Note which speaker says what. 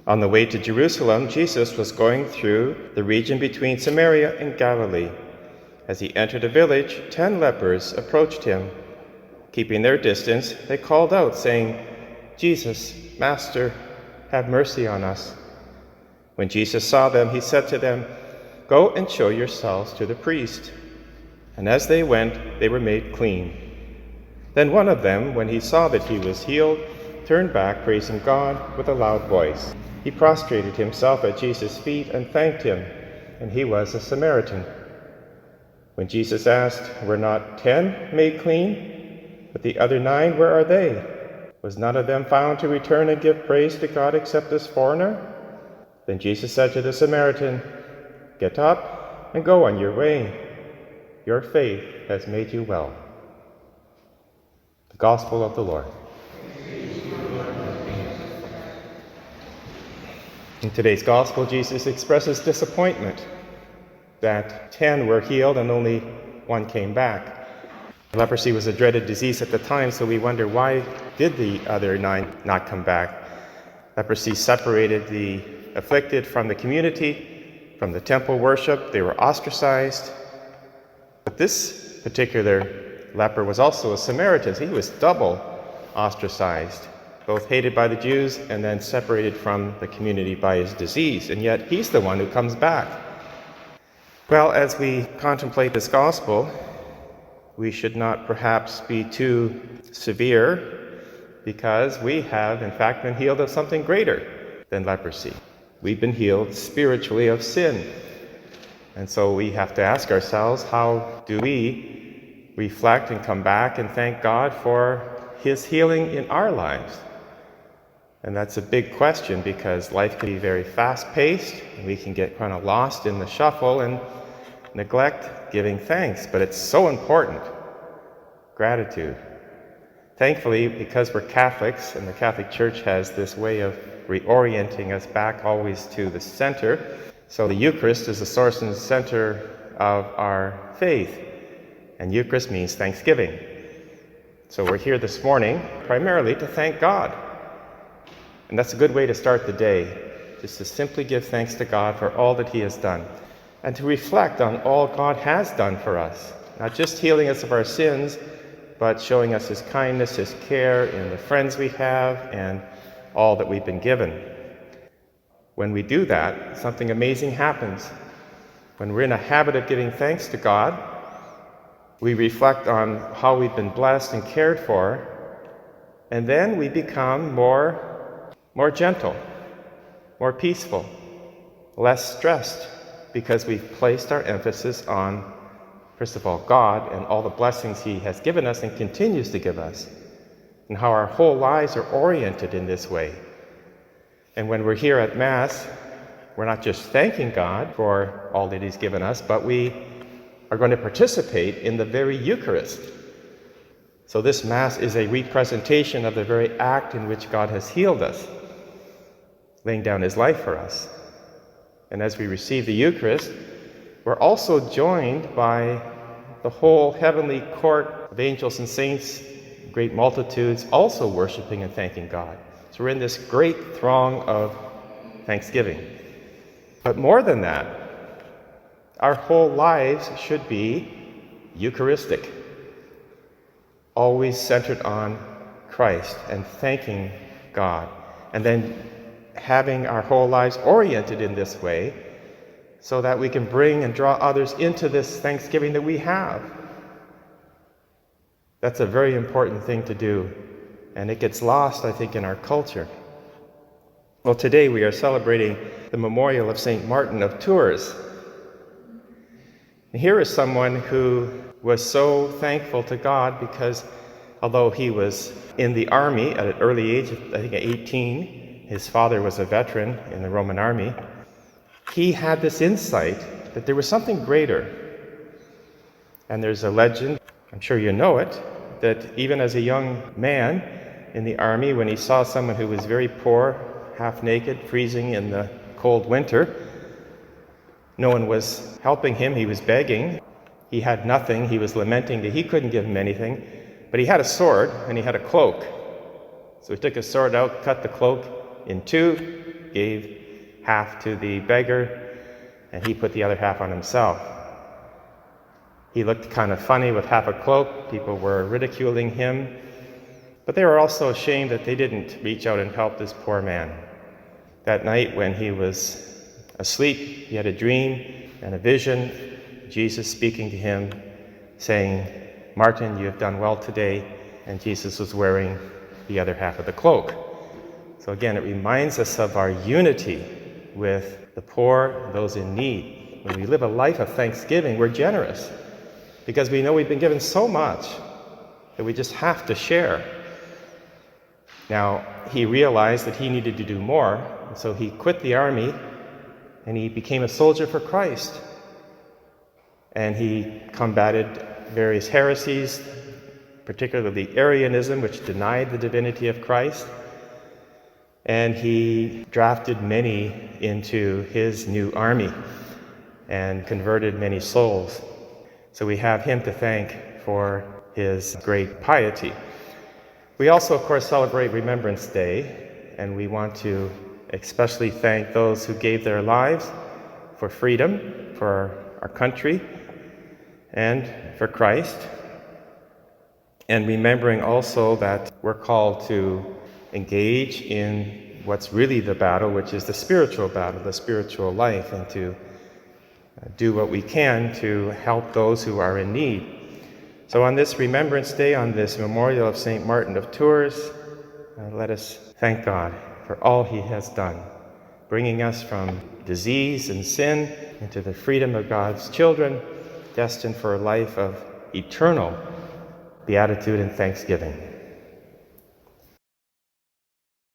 Speaker 1: On the way to Jerusalem, Jesus was going through the region between Samaria and Galilee. As he entered a village, 10 lepers approached him. Keeping their distance, they called out, saying, "Jesus, Master, have mercy on us." When Jesus saw them, he said to them, "Go and show yourselves to the priest." And as they went, they were made clean. Then one of them, when he saw that he was healed, turned back, praising God with a loud voice. He prostrated himself at Jesus' feet and thanked him, and he was a Samaritan. When Jesus asked, "Were not 10 made clean? But the other 9, where are they? Was none of them found to return and give praise to God except this foreigner?" Then Jesus said to the Samaritan, "Get up and go on your way. Your faith has made you well." The Gospel of the Lord. In today's Gospel, Jesus expresses disappointment that 10 were healed and only 1 came back. Leprosy was a dreaded disease at the time, so we wonder, why did the other 9 not come back? Leprosy separated the afflicted from the community, from the temple worship. They were ostracized. But this particular leper was also a Samaritan. He was double ostracized, both hated by the Jews and then separated from the community by his disease. And yet he's the one who comes back. Well, as we contemplate this gospel, we should not perhaps be too severe, because we have, in fact, been healed of something greater than leprosy. We've been healed spiritually of sin. And so we have to ask ourselves, how do we reflect and come back and thank God for his healing in our lives? And that's a big question, because life can be very fast-paced, and we can get kind of lost in the shuffle and neglect giving thanks. But it's so important. Gratitude. Thankfully, because we're Catholics, and the Catholic Church has this way of reorienting us back always to the center. So the Eucharist is the source and center of our faith. And Eucharist means thanksgiving. So we're here this morning primarily to thank God. And that's a good way to start the day, just to simply give thanks to God for all that he has done, and to reflect on all God has done for us, not just healing us of our sins, but showing us his kindness, his care in the friends we have and all that we've been given. When we do that, something amazing happens. When we're in a habit of giving thanks to God, we reflect on how we've been blessed and cared for, and then we become more gentle, more peaceful, less stressed, because we've placed our emphasis on, first of all, God and all the blessings he has given us and continues to give us, and how our whole lives are oriented in this way. And when we're here at Mass, we're not just thanking God for all that he's given us, but we are going to participate in the very Eucharist. So this Mass is a representation of the very act in which God has healed us, laying down his life for us. And as we receive the Eucharist, we're also joined by the whole heavenly court of angels and saints, great multitudes, also worshiping and thanking God. So we're in this great throng of thanksgiving. But more than that, our whole lives should be Eucharistic, always centered on Christ and thanking God, and then having our whole lives oriented in this way so that we can bring and draw others into this thanksgiving that we have. That's a very important thing to do, and it gets lost, I think, in our culture. Well, today we are celebrating the memorial of St. Martin of Tours. And here is someone who was so thankful to God because although he was in the army at an early age, I think at 18, his father was a veteran in the Roman army, he had this insight that there was something greater. And there's a legend, I'm sure you know it, that even as a young man in the army, when he saw someone who was very poor, half naked, freezing in the cold winter, no one was helping him, he was begging. He had nothing, he was lamenting that he couldn't give him anything, but he had a sword and he had a cloak. So he took his sword out, cut the cloak in two, gave half to the beggar, and he put the other half on himself. He looked kind of funny with half a cloak. People were ridiculing him, but they were also ashamed that they didn't reach out and help this poor man. That night when he was asleep, he had a dream and a vision, Jesus speaking to him, saying, "Martin, you have done well today," and Jesus was wearing the other half of the cloak. So again, it reminds us of our unity with the poor, those in need. When we live a life of thanksgiving, we're generous because we know we've been given so much that we just have to share. Now, he realized that he needed to do more, and so he quit the army and he became a soldier for Christ. And he combated various heresies, particularly Arianism, which denied the divinity of Christ. And he drafted many into his new army and converted many souls. So we have him to thank for his great piety. We also, of course, celebrate Remembrance Day, and we want to especially thank those who gave their lives for freedom, for our country, and for Christ. And remembering also that we're called to engage in what's really the battle, which is the spiritual battle, the spiritual life, and to do what we can to help those who are in need. So on this Remembrance Day, on this memorial of St. Martin of Tours, let us thank God for all he has done, bringing us from disease and sin into the freedom of God's children, destined for a life of eternal beatitude and thanksgiving.